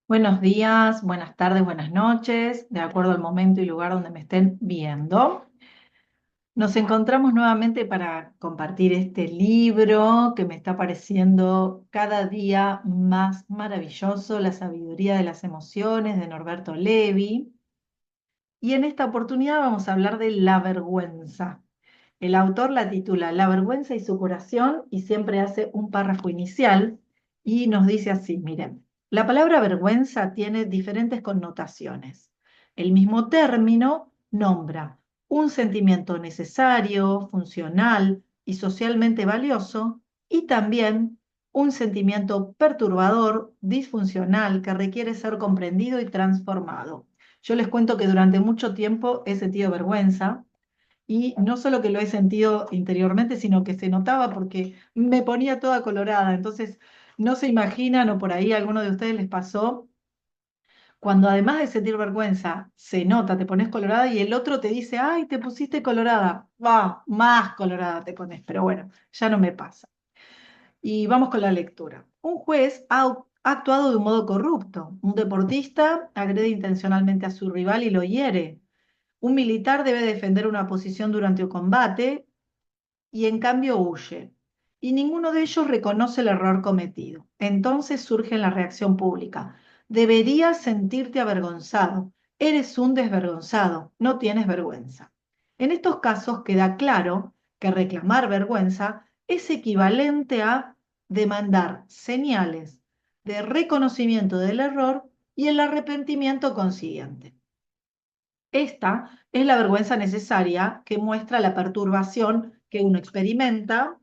Buenos días, buenas tardes, buenas noches, de acuerdo al momento y lugar donde me estén viendo. Nos encontramos nuevamente para compartir este libro que me está pareciendo cada día más maravilloso, La sabiduría de las emociones, de Norberto Levi. Y en esta oportunidad vamos a hablar de la vergüenza. El autor la titula La vergüenza y su curación y siempre hace un párrafo inicial y nos dice así, miren, la palabra vergüenza tiene diferentes connotaciones. El mismo término nombra un sentimiento necesario, funcional y socialmente valioso y también un sentimiento perturbador, disfuncional, que requiere ser comprendido y transformado. Yo les cuento que durante mucho tiempo he sentido vergüenza y no solo que lo he sentido interiormente, sino que se notaba porque me ponía toda colorada. Entonces, no se imaginan, o por ahí a alguno de ustedes les pasó, cuando además de sentir vergüenza, se nota, te pones colorada y el otro te dice, ay, te pusiste colorada. Va, más colorada te pones, pero bueno, ya no me pasa. Y vamos con la lectura. Un juez ha actuado de un modo corrupto. Un deportista agrede intencionalmente a su rival y lo hiere. Un militar debe defender una posición durante un combate y en cambio huye. Y ninguno de ellos reconoce el error cometido. Entonces surge la reacción pública. Deberías sentirte avergonzado. Eres un desvergonzado. No tienes vergüenza. En estos casos queda claro que reclamar vergüenza es equivalente a demandar señales de reconocimiento del error y el arrepentimiento consiguiente. Esta es la vergüenza necesaria que muestra la perturbación que uno experimenta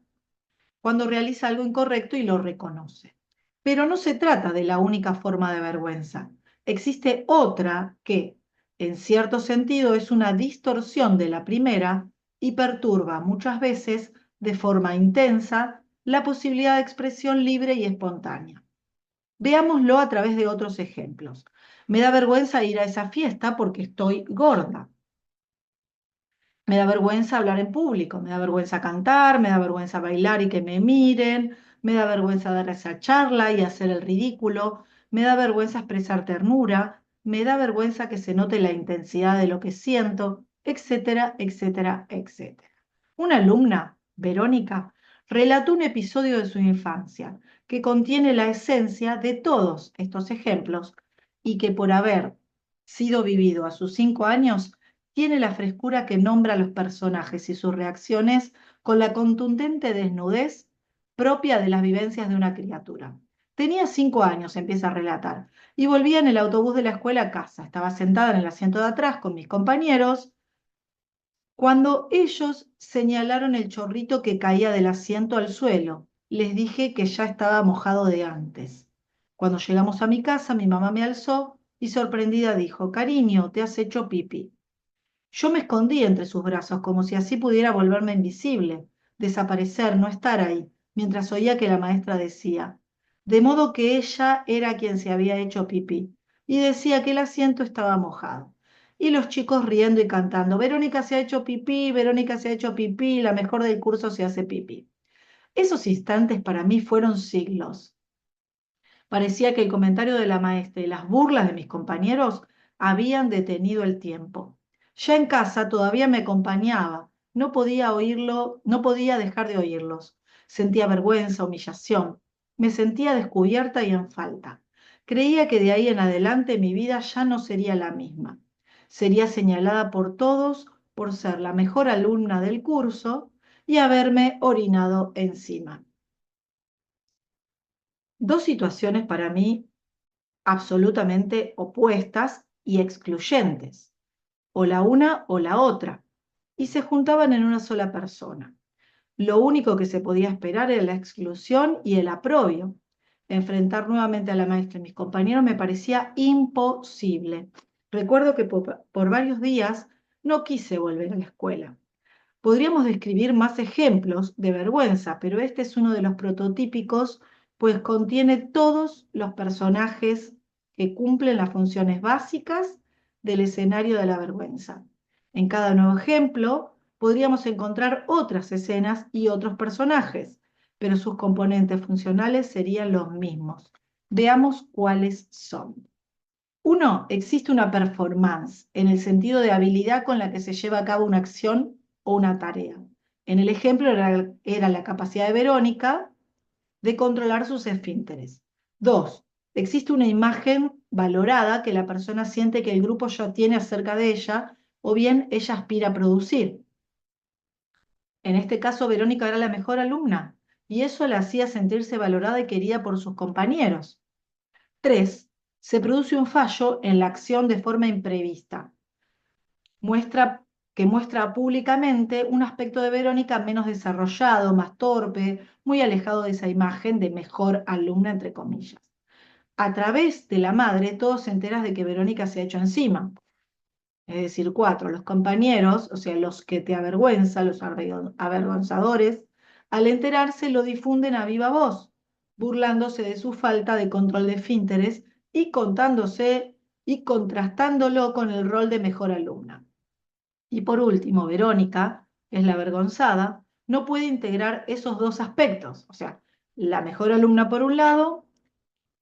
cuando realiza algo incorrecto y lo reconoce. Pero no se trata de la única forma de vergüenza. Existe otra que, en cierto sentido, es una distorsión de la primera y perturba muchas veces de forma intensa la posibilidad de expresión libre y espontánea. Veámoslo a través de otros ejemplos. Me da vergüenza ir a esa fiesta porque estoy gorda. Me da vergüenza hablar en público, me da vergüenza cantar, me da vergüenza bailar y que me miren, me da vergüenza dar esa charla y hacer el ridículo, me da vergüenza expresar ternura, me da vergüenza que se note la intensidad de lo que siento, etcétera, etcétera, etcétera. Una alumna, Verónica, relató un episodio de su infancia que contiene la esencia de todos estos ejemplos y que por haber sido vivido a sus 5 años, tiene la frescura que nombra a los personajes y sus reacciones con la contundente desnudez propia de las vivencias de una criatura. Tenía 5 años, empieza a relatar, y volvía en el autobús de la escuela a casa. Estaba sentada en el asiento de atrás con mis compañeros cuando ellos señalaron el chorrito que caía del asiento al suelo. Les dije que ya estaba mojado de antes. Cuando llegamos a mi casa, mi mamá me alzó y sorprendida dijo, cariño, te has hecho pipí. Yo me escondí entre sus brazos como si así pudiera volverme invisible, desaparecer, no estar ahí, mientras oía que la maestra decía, de modo que ella era quien se había hecho pipí, y decía que el asiento estaba mojado. Y los chicos riendo y cantando, Verónica se ha hecho pipí, Verónica se ha hecho pipí, la mejor del curso se hace pipí. Esos instantes para mí fueron siglos. Parecía que el comentario de la maestra y las burlas de mis compañeros habían detenido el tiempo. Ya en casa todavía me acompañaba, no podía oírlo, no podía dejar de oírlos. Sentía vergüenza, humillación, me sentía descubierta y en falta. Creía que de ahí en adelante mi vida ya no sería la misma. Sería señalada por todos por ser la mejor alumna del curso y haberme orinado encima. Dos situaciones para mí absolutamente opuestas y excluyentes, o la una o la otra, y se juntaban en una sola persona. Lo único que se podía esperar era la exclusión y el aprobio. Enfrentar nuevamente a la maestra y mis compañeros me parecía imposible. Recuerdo que por varios días no quise volver a la escuela. Podríamos describir más ejemplos de vergüenza, pero este es uno de los prototípicos, pues contiene todos los personajes que cumplen las funciones básicas del escenario de la vergüenza. En cada nuevo ejemplo podríamos encontrar otras escenas y otros personajes, pero sus componentes funcionales serían los mismos. Veamos cuáles son. Uno, existe una performance en el sentido de habilidad con la que se lleva a cabo una acción o una tarea. En el ejemplo era la capacidad de Verónica de controlar sus esfínteres. Dos, existe una imagen valorada que la persona siente que el grupo ya tiene acerca de ella o bien ella aspira a producir. En este caso, Verónica era la mejor alumna y eso la hacía sentirse valorada y querida por sus compañeros. Tres, se produce un fallo en la acción de forma imprevista. Que muestra públicamente un aspecto de Verónica menos desarrollado, más torpe, muy alejado de esa imagen de mejor alumna, entre comillas. A través de la madre, todos se enteran de que Verónica se ha hecho encima. Es decir, cuatro, los compañeros, o sea, los que te avergüenzan, los avergonzadores, al enterarse lo difunden a viva voz, burlándose de su falta de control de esfínteres y contándose y contrastándolo con el rol de mejor alumna. Y por último, Verónica, que es la avergonzada, no puede integrar esos dos aspectos, o sea, la mejor alumna por un lado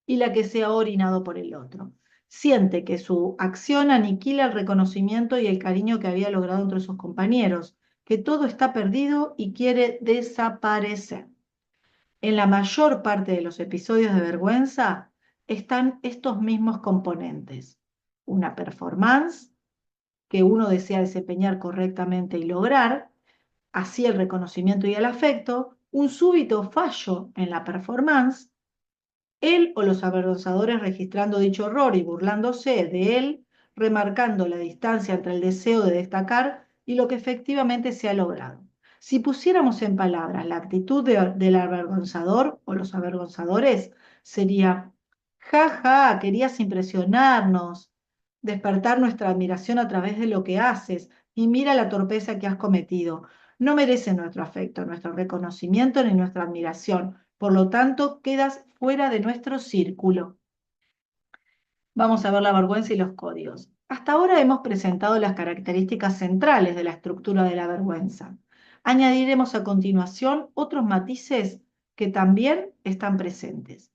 y la que se ha orinado por el otro. Siente que su acción aniquila el reconocimiento y el cariño que había logrado entre sus compañeros, que todo está perdido y quiere desaparecer. En la mayor parte de los episodios de vergüenza están estos mismos componentes. Una performance que uno desea desempeñar correctamente y lograr, así el reconocimiento y el afecto, un súbito fallo en la performance, él o los avergonzadores registrando dicho error y burlándose de él, remarcando la distancia entre el deseo de destacar y lo que efectivamente se ha logrado. Si pusiéramos en palabras la actitud del avergonzador o los avergonzadores, sería, jaja, querías impresionarnos, despertar nuestra admiración a través de lo que haces y mira la torpeza que has cometido. No merece nuestro afecto, nuestro reconocimiento ni nuestra admiración. Por lo tanto, quedas fuera de nuestro círculo. Vamos a ver la vergüenza y los códigos. Hasta ahora hemos presentado las características centrales de la estructura de la vergüenza. Añadiremos a continuación otros matices que también están presentes.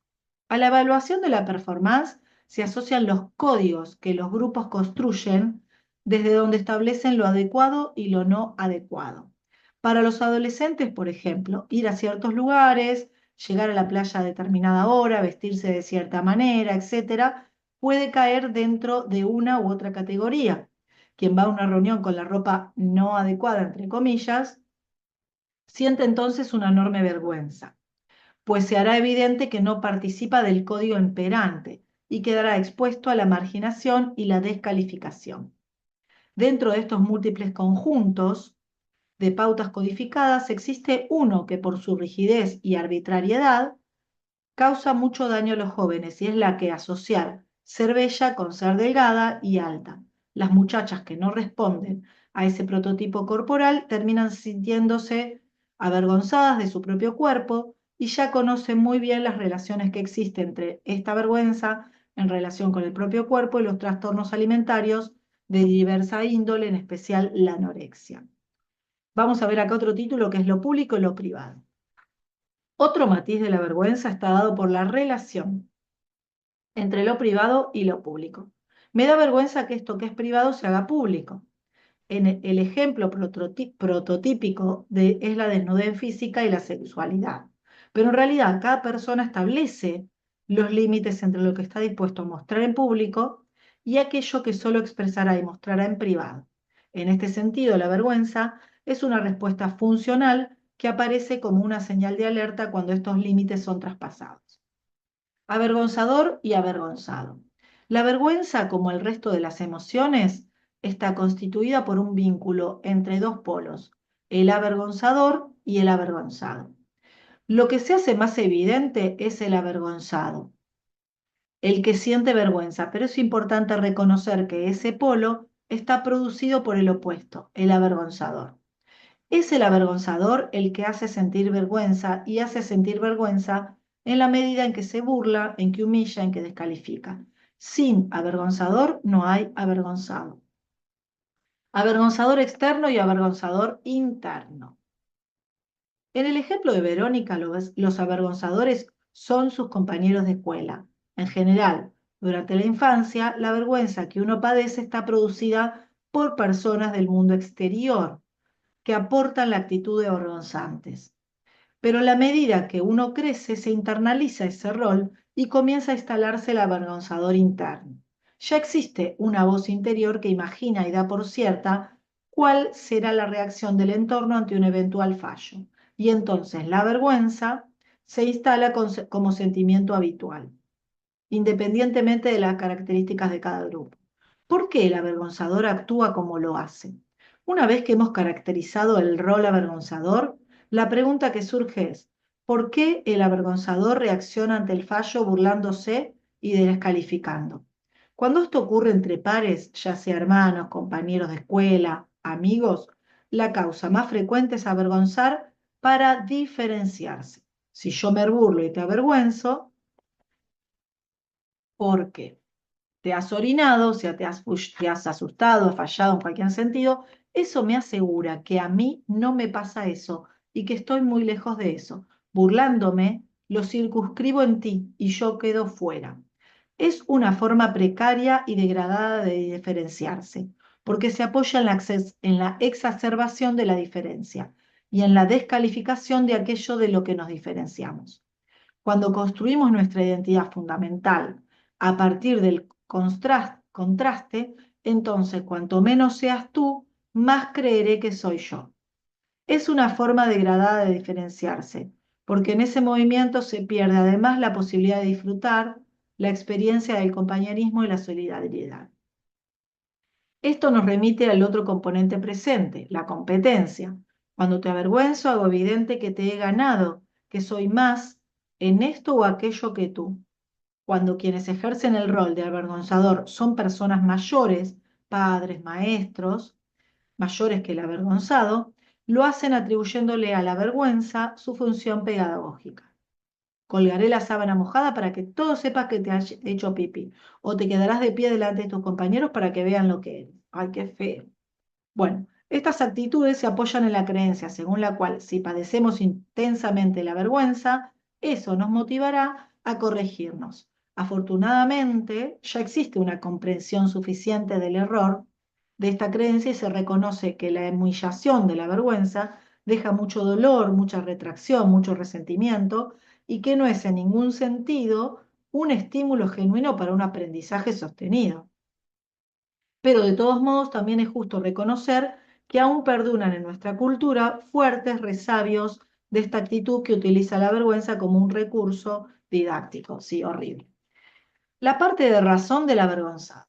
A la evaluación de la performance se asocian los códigos que los grupos construyen desde donde establecen lo adecuado y lo no adecuado. Para los adolescentes, por ejemplo, ir a ciertos lugares, llegar a la playa a determinada hora, vestirse de cierta manera, etcétera, puede caer dentro de una u otra categoría. Quien va a una reunión con la ropa no adecuada, entre comillas, siente entonces una enorme vergüenza, pues se hará evidente que no participa del código imperante y quedará expuesto a la marginación y la descalificación. Dentro de estos múltiples conjuntos de pautas codificadas existe uno que por su rigidez y arbitrariedad causa mucho daño a los jóvenes y es la que asociar ser bella con ser delgada y alta. Las muchachas que no responden a ese prototipo corporal terminan sintiéndose avergonzadas de su propio cuerpo y ya conocen muy bien las relaciones que existen entre esta vergüenza en relación con el propio cuerpo y los trastornos alimentarios de diversa índole, en especial la anorexia. Vamos a ver acá otro título que es lo público y lo privado. Otro matiz de la vergüenza está dado por la relación entre lo privado y lo público. Me da vergüenza que esto que es privado se haga público. El ejemplo prototípico es la desnudez física y la sexualidad. Pero en realidad cada persona establece los límites entre lo que está dispuesto a mostrar en público y aquello que solo expresará y mostrará en privado. En este sentido, la vergüenza es una respuesta funcional que aparece como una señal de alerta cuando estos límites son traspasados. Avergonzador y avergonzado. La vergüenza, como el resto de las emociones, está constituida por un vínculo entre dos polos, el avergonzador y el avergonzado. Lo que se hace más evidente es el avergonzado, el que siente vergüenza, pero es importante reconocer que ese polo está producido por el opuesto, el avergonzador. Es el avergonzador el que hace sentir vergüenza y hace sentir vergüenza en la medida en que se burla, en que humilla, en que descalifica. Sin avergonzador no hay avergonzado. Avergonzador externo y avergonzador interno. En el ejemplo de Verónica, los avergonzadores son sus compañeros de escuela. En general, Durante la infancia, la vergüenza que uno padece está producida por personas del mundo exterior que aportan la actitud de vergonzantes. Pero a la medida que uno crece, se internaliza ese rol y comienza a instalarse el avergonzador interno. Ya existe una voz interior que imagina y da por cierta cuál será la reacción del entorno ante un eventual fallo. Y entonces la vergüenza se instala como sentimiento habitual, independientemente de las características de cada grupo. ¿Por qué el avergonzador actúa como lo hace? Una vez que hemos caracterizado el rol avergonzador, la pregunta que surge es, ¿por qué el avergonzador reacciona ante el fallo burlándose y descalificando? Cuando esto ocurre entre pares, ya sea hermanos, compañeros de escuela, amigos, la causa más frecuente es avergonzar para diferenciarse. Si yo me burlo y te avergüenzo, ¿por qué? Te has orinado, o sea, te has asustado, has fallado en cualquier sentido, eso me asegura que a mí no me pasa eso y que estoy muy lejos de eso. Burlándome, lo circunscribo en ti y yo quedo fuera. Es una forma precaria y degradada de diferenciarse, porque se apoya en la exacerbación de la diferencia y en la descalificación de aquello de lo que nos diferenciamos. Cuando construimos nuestra identidad fundamental a partir del contraste, entonces cuanto menos seas tú, más creeré que soy yo. Es una forma degradada de diferenciarse, porque en ese movimiento se pierde además la posibilidad de disfrutar la experiencia del compañerismo y la solidaridad. Esto nos remite al otro componente presente, la competencia. Cuando te avergüenzo, hago evidente que te he ganado, que soy más en esto o aquello que tú. Cuando quienes ejercen el rol de avergonzador son personas mayores, padres, maestros, mayores que el avergonzado, lo hacen atribuyéndole a la vergüenza su función pedagógica. Colgaré la sábana mojada para que todos sepas que te has hecho pipí, o te quedarás de pie delante de tus compañeros para que vean lo que eres. Ay, qué feo. Bueno, estas actitudes se apoyan en la creencia según la cual si padecemos intensamente la vergüenza, eso nos motivará a corregirnos. Afortunadamente, ya existe una comprensión suficiente del error de esta creencia y se reconoce que la humillación de la vergüenza deja mucho dolor, mucha retracción, mucho resentimiento y que no es en ningún sentido un estímulo genuino para un aprendizaje sostenido. Pero de todos modos también es justo reconocer que aún perduran en nuestra cultura fuertes resabios de esta actitud que utiliza la vergüenza como un recurso didáctico. Sí, horrible. La parte de razón del avergonzado.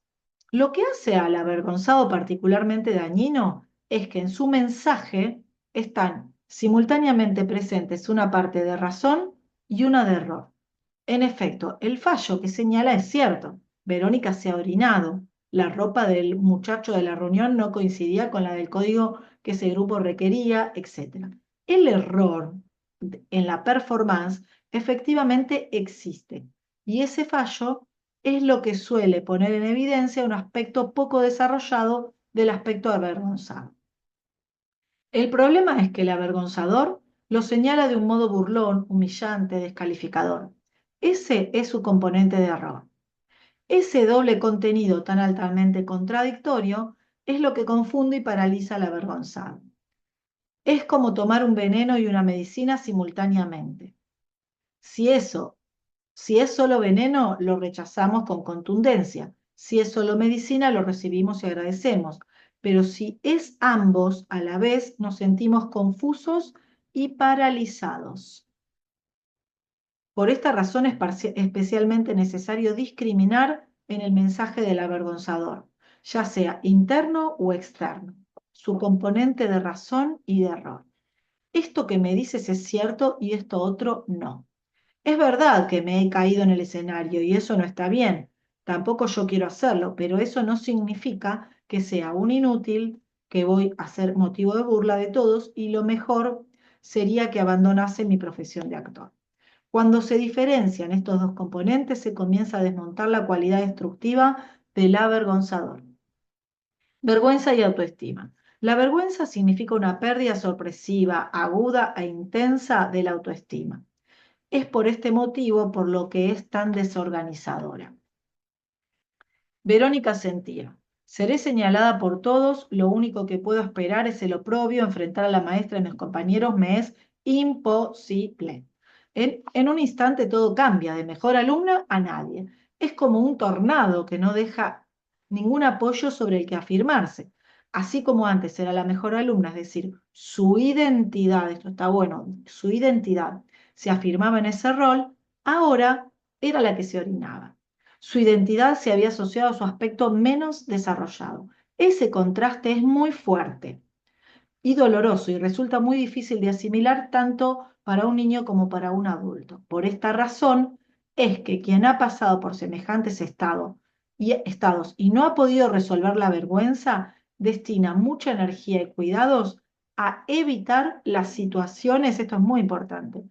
Lo que hace al avergonzado particularmente dañino es que en su mensaje están simultáneamente presentes una parte de razón y una de error. En efecto, el fallo que señala es cierto. Verónica se ha orinado. La ropa del muchacho de la reunión no coincidía con la del código que ese grupo requería, etc. El error en la performance efectivamente existe y ese fallo es lo que suele poner en evidencia un aspecto poco desarrollado del aspecto avergonzado. El problema es que el avergonzador lo señala de un modo burlón, humillante, descalificador. Ese es su componente de error. Ese doble contenido tan altamente contradictorio es lo que confunde y paraliza al avergonzado. Es como tomar un veneno y una medicina simultáneamente. Si eso, si es solo veneno, lo rechazamos con contundencia. Si es solo medicina, lo recibimos y agradecemos. Pero si es ambos a la vez, nos sentimos confusos y paralizados. Por esta razón es especialmente necesario discriminar en el mensaje del avergonzador, ya sea interno o externo, su componente de razón y de error. Esto que me dices es cierto y esto otro no. Es verdad que me he caído en el escenario y eso no está bien. Tampoco yo quiero hacerlo, pero eso no significa que sea un inútil, que voy a ser motivo de burla de todos y lo mejor sería que abandonase mi profesión de actor. Cuando se diferencian estos dos componentes, se comienza a desmontar la cualidad destructiva del avergonzador. Vergüenza y autoestima. La vergüenza significa una pérdida sorpresiva, aguda e intensa de la autoestima. Es por este motivo por lo que es tan desorganizadora. Verónica sentía: seré señalada por todos, lo único que puedo esperar es el oprobio, enfrentar a la maestra y mis compañeros me es imposible. En un instante todo cambia, de mejor alumna a nadie. Es como un tornado que no deja ningún apoyo sobre el que afirmarse. Así como antes era la mejor alumna, es decir, su identidad, esto está bueno, su identidad se afirmaba en ese rol, ahora era la que se orinaba. Su identidad se había asociado a su aspecto menos desarrollado. Ese contraste es muy fuerte y doloroso y resulta muy difícil de asimilar tanto para un niño como para un adulto. Por esta razón es que quien ha pasado por semejantes estados y no ha podido resolver la vergüenza, destina mucha energía y cuidados a evitar las situaciones, esto es muy importante,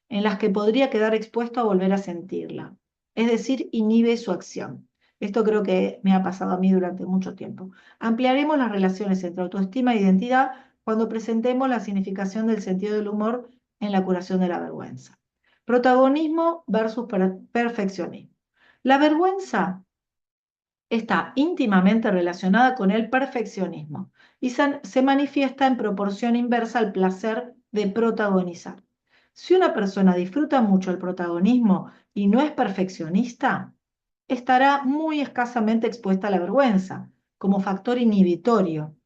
en las que podría quedar expuesto a volver a sentirla. Es decir, inhibe su acción. Esto creo que me ha pasado a mí durante mucho tiempo. Ampliaremos las relaciones entre autoestima e identidad cuando presentemos la significación del sentido del humor en la curación de la vergüenza. Protagonismo versus perfeccionismo. La vergüenza está íntimamente relacionada con el perfeccionismo y se manifiesta en proporción inversa al placer de protagonizar. Si una persona disfruta mucho el protagonismo y no es perfeccionista, estará muy escasamente expuesta a la vergüenza como factor inhibitorio,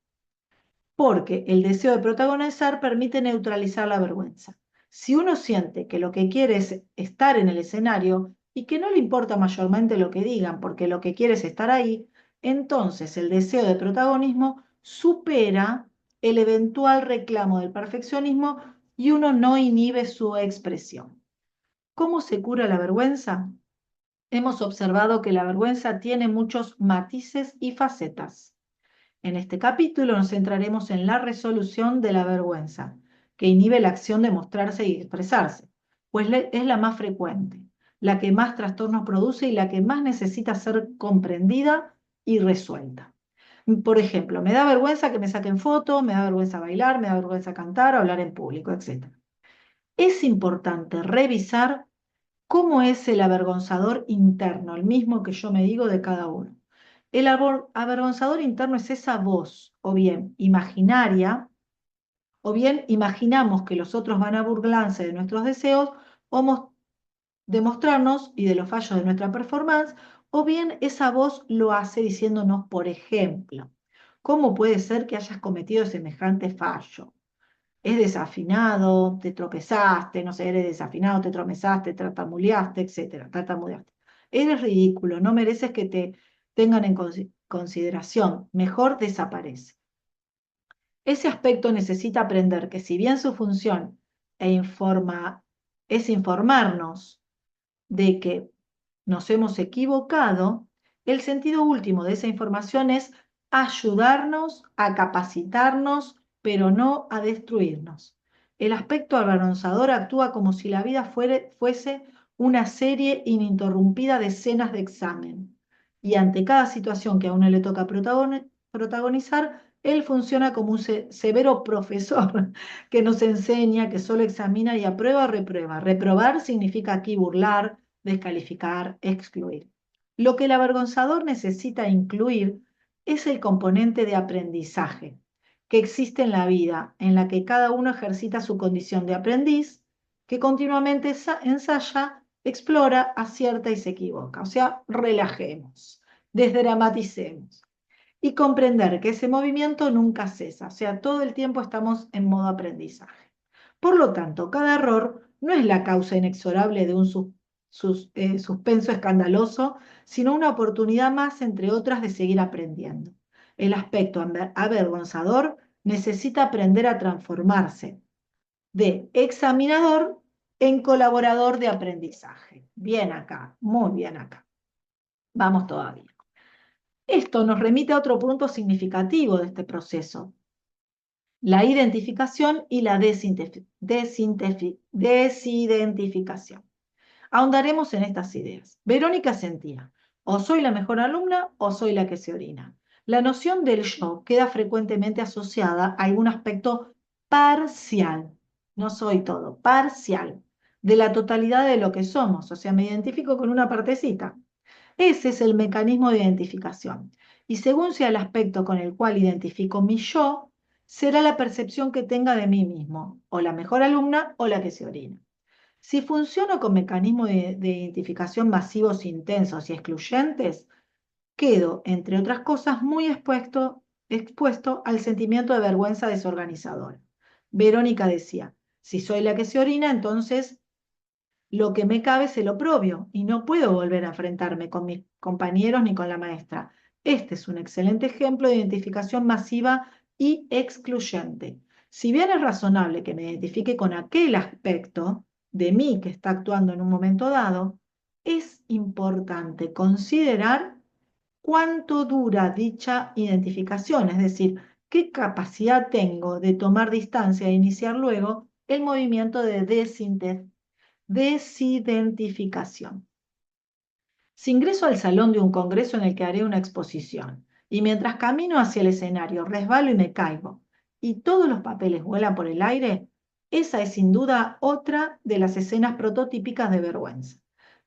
porque el deseo de protagonizar permite neutralizar la vergüenza. Si uno siente que lo que quiere es estar en el escenario y que no le importa mayormente lo que digan, porque lo que quiere es estar ahí, entonces el deseo de protagonismo supera el eventual reclamo del perfeccionismo y uno no inhibe su expresión. ¿Cómo se cura la vergüenza? Hemos observado que la vergüenza tiene muchos matices y facetas. En este capítulo nos centraremos en la resolución de la vergüenza, que inhibe la acción de mostrarse y expresarse, pues es la más frecuente, la que más trastornos produce y la que más necesita ser comprendida y resuelta. Por ejemplo, me da vergüenza que me saquen fotos, me da vergüenza bailar, me da vergüenza cantar, hablar en público, etc. Es importante revisar cómo es el avergonzador interno, el mismo que yo me digo de cada uno. El avergonzador interno es esa voz, o bien imaginaria, o bien imaginamos que los otros van a burlarse de nuestros deseos o de mostrarnos y de los fallos de nuestra performance, o bien esa voz lo hace diciéndonos, por ejemplo, ¿cómo puede ser que hayas cometido semejante fallo? Es desafinado, te tropezaste, no sé, eres desafinado, te tropezaste, tartamudeaste, etcétera, tartamudeaste. Eres ridículo, no mereces que te tengan en consideración, mejor desaparece. Ese aspecto necesita aprender que si bien su función es informarnos de que nos hemos equivocado, el sentido último de esa información es ayudarnos a capacitarnos, pero no a destruirnos. El aspecto avergonzador actúa como si la vida fuese una serie ininterrumpida de escenas de examen. Y ante cada situación que a uno le toca protagonizar, él funciona como un severo profesor que nos enseña, que solo examina y aprueba o reprueba. Reprobar significa aquí burlar, descalificar, excluir. Lo que el avergonzador necesita incluir es el componente de aprendizaje que existe en la vida, en la que cada uno ejercita su condición de aprendiz, que continuamente ensaya, explora, acierta y se equivoca. O sea, relajemos, desdramaticemos y comprender que ese movimiento nunca cesa, o sea, todo el tiempo estamos en modo aprendizaje. Por lo tanto, cada error no es la causa inexorable de un suspenso escandaloso, sino una oportunidad más, entre otras, de seguir aprendiendo. El aspecto avergonzador necesita aprender a transformarse de examinador en colaborador de aprendizaje. Bien acá, muy bien acá. Vamos todavía. Esto nos remite a otro punto significativo de este proceso, la identificación y la desidentificación. Ahondaremos en estas ideas. Verónica sentía: o soy la mejor alumna o soy la que se orina. La noción del yo queda frecuentemente asociada a algún aspecto parcial, no soy todo, parcial, de la totalidad de lo que somos, o sea, me identifico con una partecita. Ese es el mecanismo de identificación. Y según sea el aspecto con el cual identifico mi yo, será la percepción que tenga de mí mismo, o la mejor alumna o la que se orina. Si funciono con mecanismos de identificación masivos, intensos y excluyentes, quedo, entre otras cosas, muy expuesto al sentimiento de vergüenza desorganizadora. Verónica decía, si soy la que se orina, entonces lo que me cabe es el oprobio y no puedo volver a enfrentarme con mis compañeros ni con la maestra. Este es un excelente ejemplo de identificación masiva y excluyente. Si bien es razonable que me identifique con aquel aspecto de mí que está actuando en un momento dado, es importante considerar cuánto dura dicha identificación, es decir, qué capacidad tengo de tomar distancia e iniciar luego el movimiento de desidentificación. Si ingreso al salón de un congreso en el que haré una exposición y mientras camino hacia el escenario resbalo y me caigo y todos los papeles vuelan por el aire, esa es sin duda otra de las escenas prototípicas de vergüenza.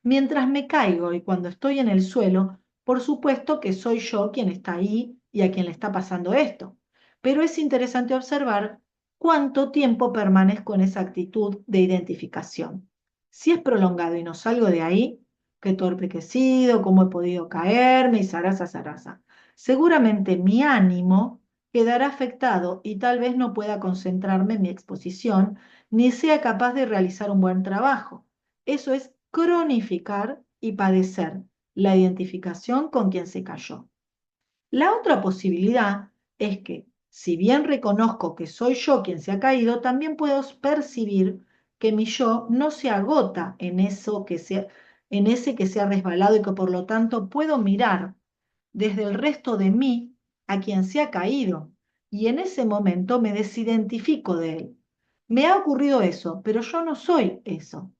Mientras me caigo y cuando estoy en el suelo, por supuesto que soy yo quien está ahí y a quien le está pasando esto. Pero es interesante observar cuánto tiempo permanezco en esa actitud de identificación. Si es prolongado y no salgo de ahí, qué torpe que he sido, cómo he podido caerme y zaraza, zaraza. Seguramente mi ánimo quedará afectado y tal vez no pueda concentrarme en mi exposición ni sea capaz de realizar un buen trabajo. Eso es cronificar y padecer la identificación con quien se cayó. La otra posibilidad es que, si bien reconozco que soy yo quien se ha caído, también puedo percibir que mi yo no se agota en ese que se ha resbalado y que por lo tanto puedo mirar desde el resto de mí a quien se ha caído y en ese momento me desidentifico de él. Me ha ocurrido eso, pero yo no soy eso.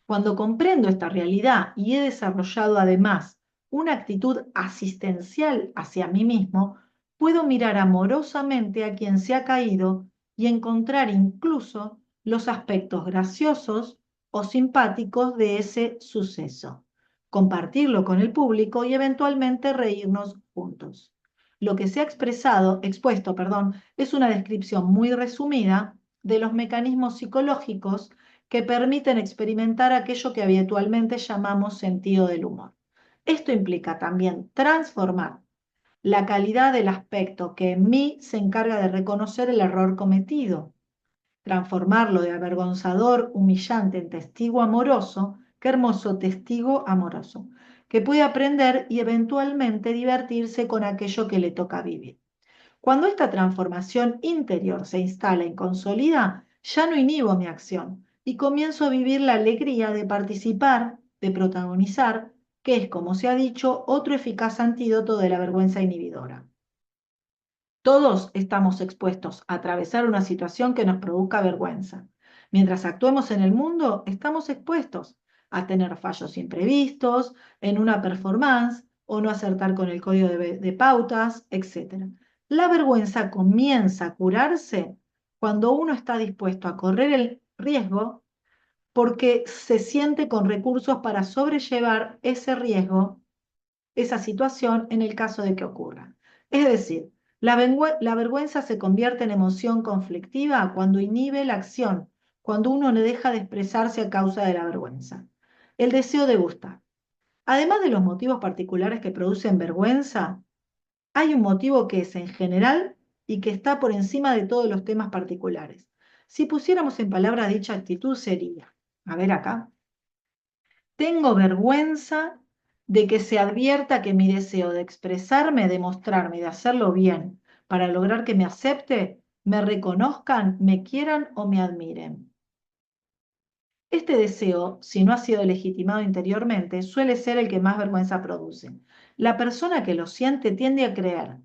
Cuando comprendo esta realidad y he desarrollado además una actitud asistencial hacia mí mismo, puedo mirar amorosamente a quien se ha caído y encontrar incluso los aspectos graciosos o simpáticos de ese suceso, compartirlo con el público y eventualmente reírnos juntos. Lo que se ha expuesto, es una descripción muy resumida de los mecanismos psicológicos que permiten experimentar aquello que habitualmente llamamos sentido del humor. Esto implica también transformar la calidad del aspecto que en mí se encarga de reconocer el error cometido, transformarlo de avergonzador, humillante en testigo amoroso, qué hermoso testigo amoroso, que puede aprender y eventualmente divertirse con aquello que le toca vivir. Cuando esta transformación interior se instala y consolida, ya no inhibo mi acción y comienzo a vivir la alegría de participar, de protagonizar, que es, como se ha dicho, otro eficaz antídoto de la vergüenza inhibidora. Todos estamos expuestos a atravesar una situación que nos produzca vergüenza. Mientras actuemos en el mundo, estamos expuestos a tener fallos imprevistos en una performance o no acertar con el código de pautas, etc. La vergüenza comienza a curarse cuando uno está dispuesto a correr el riesgo porque se siente con recursos para sobrellevar ese riesgo, esa situación en el caso de que ocurra. Es decir, la vergüenza se convierte en emoción conflictiva cuando inhibe la acción, cuando uno no deja de expresarse a causa de la vergüenza. El deseo de gustar. Además de los motivos particulares que producen vergüenza, hay un motivo que es en general y que está por encima de todos los temas particulares. Si pusiéramos en palabras dicha actitud sería, a ver acá, tengo vergüenza de que se advierta que mi deseo de expresarme, de mostrarme, de hacerlo bien, para lograr que me acepte, me reconozcan, me quieran o me admiren. Este deseo, si no ha sido legitimado interiormente, suele ser el que más vergüenza produce. La persona que lo siente tiende a creer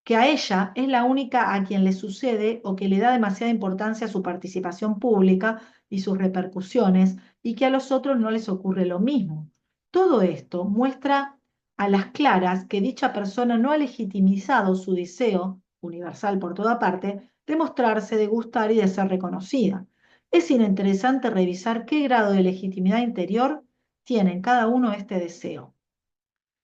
que a ella es la única a quien le sucede o que le da demasiada importancia a su participación pública y sus repercusiones y que a los otros no les ocurre lo mismo. Todo esto muestra a las claras que dicha persona no ha legitimizado su deseo, universal por toda parte, de mostrarse, de gustar y de ser reconocida. Es interesante revisar qué grado de legitimidad interior tiene en cada uno este deseo.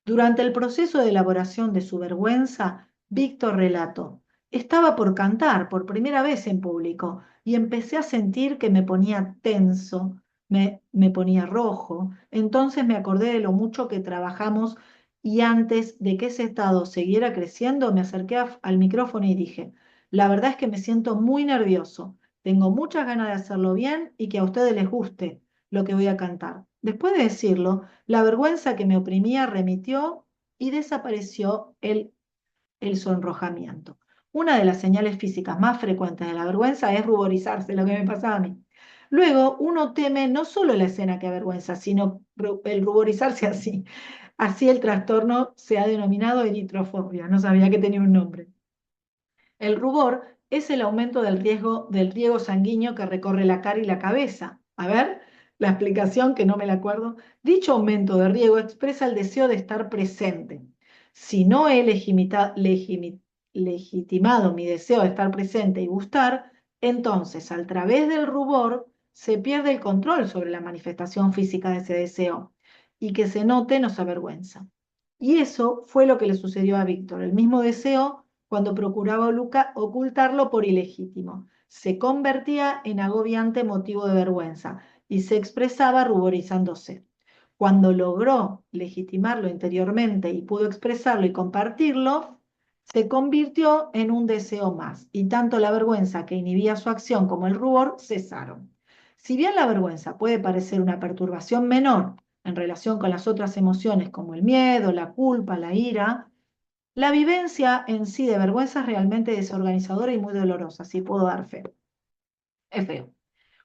Durante el proceso de elaboración de su vergüenza, Víctor relató: estaba por cantar por primera vez en público y empecé a sentir que me ponía tenso, me ponía rojo. Entonces me acordé de lo mucho que trabajamos y antes de que ese estado siguiera creciendo, me acerqué al micrófono y dije: la verdad es que me siento muy nervioso. Tengo muchas ganas de hacerlo bien y que a ustedes les guste lo que voy a cantar. Después de decirlo, la vergüenza que me oprimía remitió y desapareció el sonrojamiento. Una de las señales físicas más frecuentes de la vergüenza es ruborizarse, lo que me pasaba a mí. Luego, uno teme no solo la escena que avergüenza, sino el ruborizarse así. Así el trastorno se ha denominado eritrofobia. No sabía que tenía un nombre. El rubor es el aumento del riesgo del riego sanguíneo que recorre la cara y la cabeza. A ver, la explicación que no me la acuerdo. Dicho aumento de riego expresa el deseo de estar presente. Si no he legitimado mi deseo de estar presente y gustar, entonces a través del rubor se pierde el control sobre la manifestación física de ese deseo y que se note nos avergüenza. Y eso fue lo que le sucedió a Víctor. El mismo deseo cuando procuraba ocultarlo por ilegítimo. Se convertía en agobiante motivo de vergüenza y se expresaba ruborizándose. Cuando logró legitimarlo interiormente y pudo expresarlo y compartirlo, se convirtió en un deseo más, y tanto la vergüenza que inhibía su acción como el rubor cesaron. Si bien la vergüenza puede parecer una perturbación menor en relación con las otras emociones como el miedo, la culpa, la ira, la vivencia en sí de vergüenza es realmente desorganizadora y muy dolorosa, si puedo dar fe. Es feo.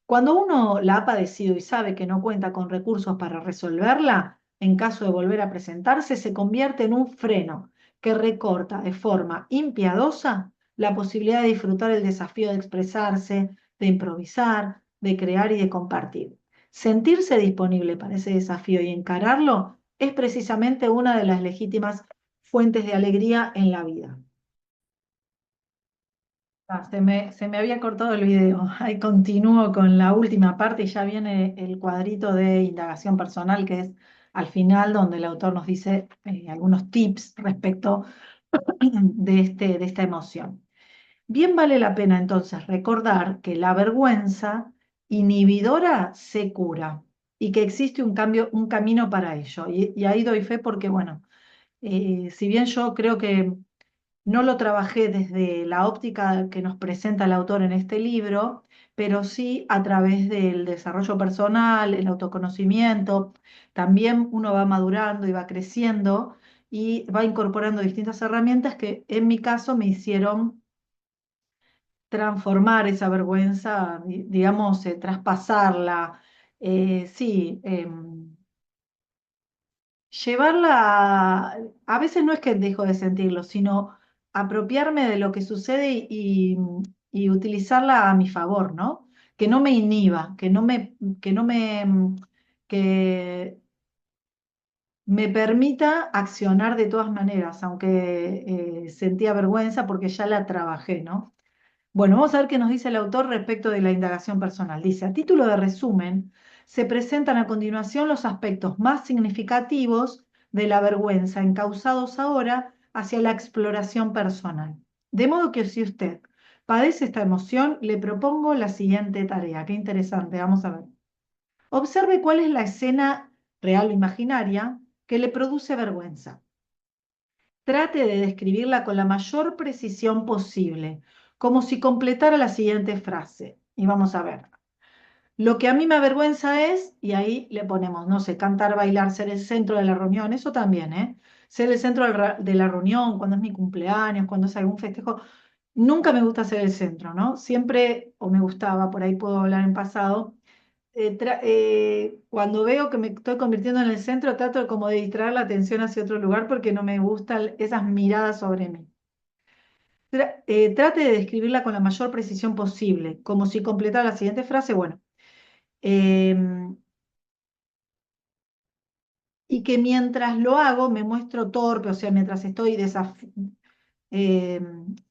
Cuando uno la ha padecido y sabe que no cuenta con recursos para resolverla, en caso de volver a presentarse, se convierte en un freno que recorta de forma impiadosa la posibilidad de disfrutar el desafío de expresarse, de improvisar, de crear y de compartir. Sentirse disponible para ese desafío y encararlo es precisamente una de las legítimas fuentes de alegría en la vida. Se me había cortado el video. Ahí continúo con la última parte y ya viene el cuadrito de indagación personal, que es al final donde el autor nos dice algunos tips respecto de esta emoción. Bien vale la pena entonces recordar que la vergüenza inhibidora se cura y que existe un camino para ello. Y ahí doy fe porque, bueno, si bien yo creo que no lo trabajé desde la óptica que nos presenta el autor en este libro, pero sí a través del desarrollo personal, el autoconocimiento. También uno va madurando y va creciendo y va incorporando distintas herramientas que en mi caso me hicieron transformar esa vergüenza, digamos, traspasarla. Sí, llevarla, a veces no es que dejo de sentirlo, sino apropiarme de lo que sucede y utilizarla a mi favor, ¿no? Que no me inhiba, que me permita accionar de todas maneras, aunque sentía vergüenza porque ya la trabajé, ¿no? Bueno, vamos a ver qué nos dice el autor respecto de la indagación personal. Dice: a título de resumen, se presentan a continuación los aspectos más significativos de la vergüenza, encauzados ahora hacia la exploración personal. De modo que si usted padece esta emoción, le propongo la siguiente tarea. Qué interesante, vamos a ver. Observe cuál es la escena real o imaginaria que le produce vergüenza. Trate de describirla con la mayor precisión posible, como si completara la siguiente frase. Y vamos a ver. Lo que a mí me avergüenza es, y ahí le ponemos, no sé, cantar, bailar, ser el centro de la reunión, eso también, ¿eh? Ser el centro de la reunión, cuando es mi cumpleaños, cuando es algún festejo. Nunca me gusta ser el centro, ¿no? Siempre, o me gustaba, por ahí puedo hablar en pasado, cuando veo que me estoy convirtiendo en el centro, trato de como de distraer la atención hacia otro lugar porque no me gustan esas miradas sobre mí. Trate de describirla con la mayor precisión posible, como si completara la siguiente frase, bueno, em, y que mientras lo hago me muestro torpe, o sea, mientras estoy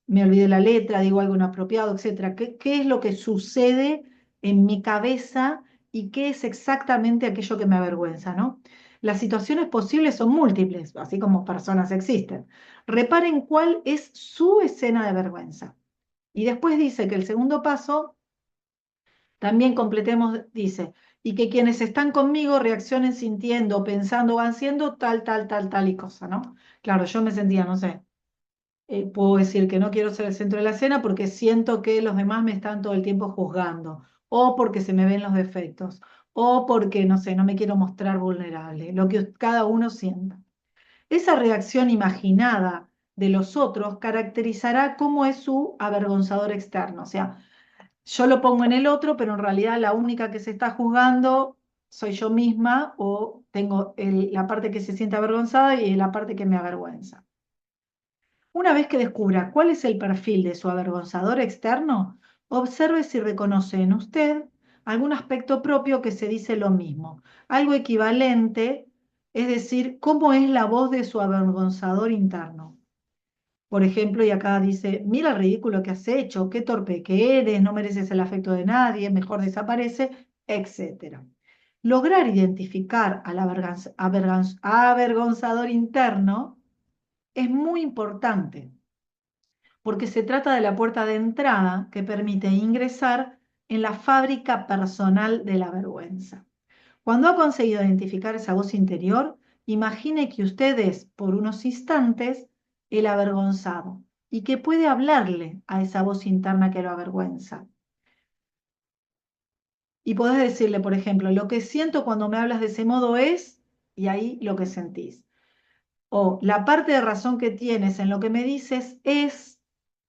me olvidé la letra, digo algo inapropiado, etcétera. ¿Qué es lo que sucede en mi cabeza y qué es exactamente aquello que me avergüenza, ¿no? Las situaciones posibles son múltiples, así como personas existen. Reparen cuál es su escena de vergüenza. Y después dice que el segundo paso, también completemos, dice, y que quienes están conmigo reaccionen sintiendo, pensando o haciendo tal, tal, tal, tal y cosa, ¿no? Claro, yo me sentía, no sé, puedo decir que no quiero ser el centro de la escena porque siento que los demás me están todo el tiempo juzgando, o porque se me ven los defectos, o porque, no sé, no me quiero mostrar vulnerable, lo que cada uno sienta. Esa reacción imaginada de los otros caracterizará cómo es su avergonzador externo. O sea, yo lo pongo en el otro, pero en realidad la única que se está juzgando soy yo misma o tengo la parte que se siente avergonzada y la parte que me avergüenza. Una vez que descubra cuál es el perfil de su avergonzador externo, observe si reconoce en usted algún aspecto propio que se dice lo mismo, algo equivalente, es decir, cómo es la voz de su avergonzador interno. Por ejemplo, y acá dice, mira el ridículo que has hecho, qué torpe que eres, no mereces el afecto de nadie, mejor desaparece, etcétera. Lograr identificar al avergonzador interno es muy importante porque se trata de la puerta de entrada que permite ingresar en la fábrica personal de la vergüenza. Cuando ha conseguido identificar esa voz interior, imagine que usted es, por unos instantes, el avergonzado y que puede hablarle a esa voz interna que lo avergüenza. Y podés decirle, por ejemplo, lo que siento cuando me hablas de ese modo es, y ahí lo que sentís. O la parte de razón que tienes en lo que me dices es,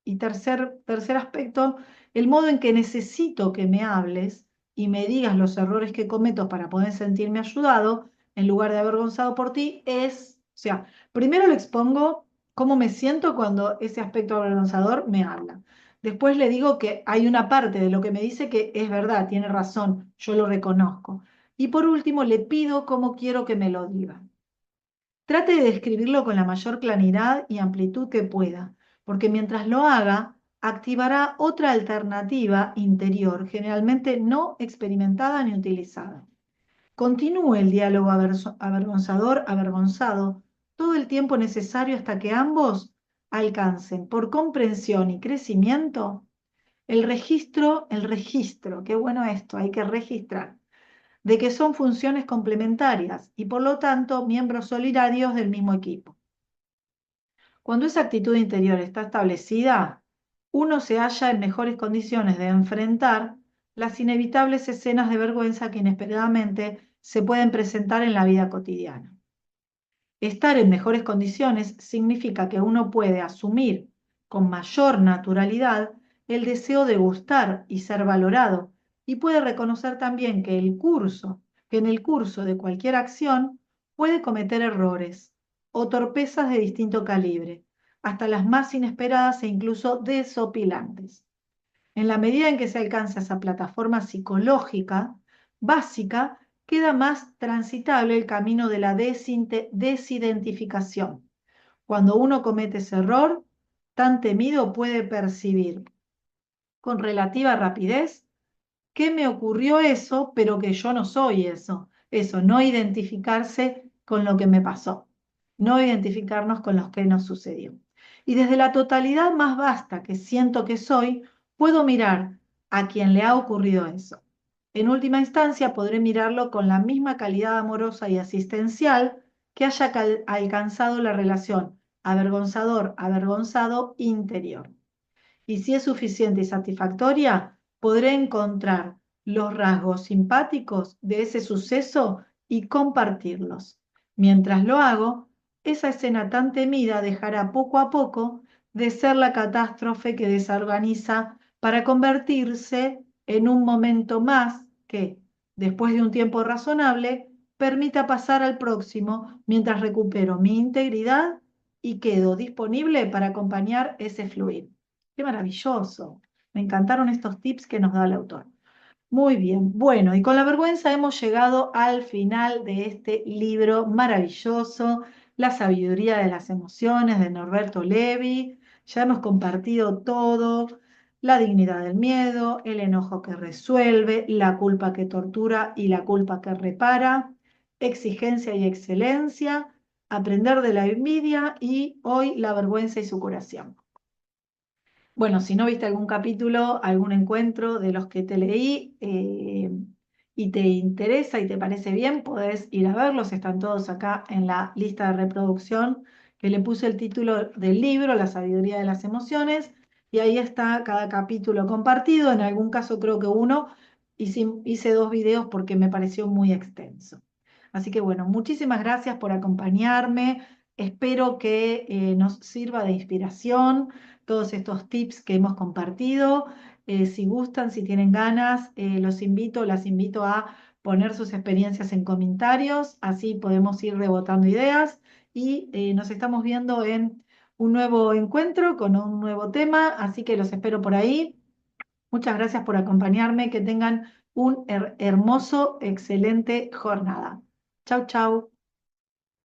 y tercer aspecto, el modo en que necesito que me hables y me digas los errores que cometo para poder sentirme ayudado en lugar de avergonzado por ti es, o sea, primero le expongo cómo me siento cuando ese aspecto avergonzador me habla. Después le digo que hay una parte de lo que me dice que es verdad, tiene razón, yo lo reconozco. Y por último, le pido cómo quiero que me lo diga. Trate de describirlo con la mayor claridad y amplitud que pueda, porque mientras lo haga, activará otra alternativa interior, generalmente no experimentada ni utilizada. Continúe el diálogo avergonzado todo el tiempo necesario hasta que ambos alcancen por comprensión y crecimiento el registro, qué bueno esto, hay que registrar de que son funciones complementarias y por lo tanto miembros solidarios del mismo equipo. Cuando esa actitud interior está establecida, uno se halla en mejores condiciones de enfrentar las inevitables escenas de vergüenza que inesperadamente se pueden presentar en la vida cotidiana. Estar en mejores condiciones significa que uno puede asumir con mayor naturalidad el deseo de gustar y ser valorado y puede reconocer también que en el curso de cualquier acción puede cometer errores o torpezas de distinto calibre, hasta las más inesperadas e incluso desopilantes. En la medida en que se alcanza esa plataforma psicológica básica, queda más transitable el camino de la desidentificación. Cuando uno comete ese error, tan temido puede percibir con relativa rapidez que me ocurrió eso, pero que yo no soy eso. Eso, no identificarse con lo que me pasó, no identificarnos con lo que nos sucedió. Y desde la totalidad más vasta que siento que soy, puedo mirar a quien le ha ocurrido eso. En última instancia, podré mirarlo con la misma calidad amorosa y asistencial que haya alcanzado la relación avergonzador-avergonzado interior. Y si es suficiente y satisfactoria, podré encontrar los rasgos simpáticos de ese suceso y compartirlos. Mientras lo hago, esa escena tan temida dejará poco a poco de ser la catástrofe que desorganiza para convertirse en un momento más que, después de un tiempo razonable, permita pasar al próximo mientras recupero mi integridad y quedo disponible para acompañar ese fluir. Qué maravilloso. Me encantaron estos tips que nos da el autor. Muy bien. Bueno, y con la vergüenza hemos llegado al final de este libro maravilloso, La sabiduría de las emociones de Norberto Levi. Ya hemos compartido todo, la dignidad del miedo, el enojo que resuelve, la culpa que tortura y la culpa que repara, exigencia y excelencia, aprender de la envidia y hoy la vergüenza y su curación. Bueno, si no viste algún capítulo, algún encuentro de los que te leí y te interesa y te parece bien, podés ir a verlos. Están todos acá en la lista de reproducción que le puse el título del libro, La sabiduría de las emociones, y ahí está cada capítulo compartido. En algún caso creo que uno, hice 2 videos porque me pareció muy extenso. Así que bueno, muchísimas gracias por acompañarme. Espero que nos sirva de inspiración todos estos tips que hemos compartido. Si gustan, si tienen ganas, las invito a poner sus experiencias en comentarios, así podemos ir rebotando ideas y nos estamos viendo en un nuevo encuentro con un nuevo tema, así que los espero por ahí. Muchas gracias por acompañarme, que tengan un hermoso, excelente jornada. Chau, chau.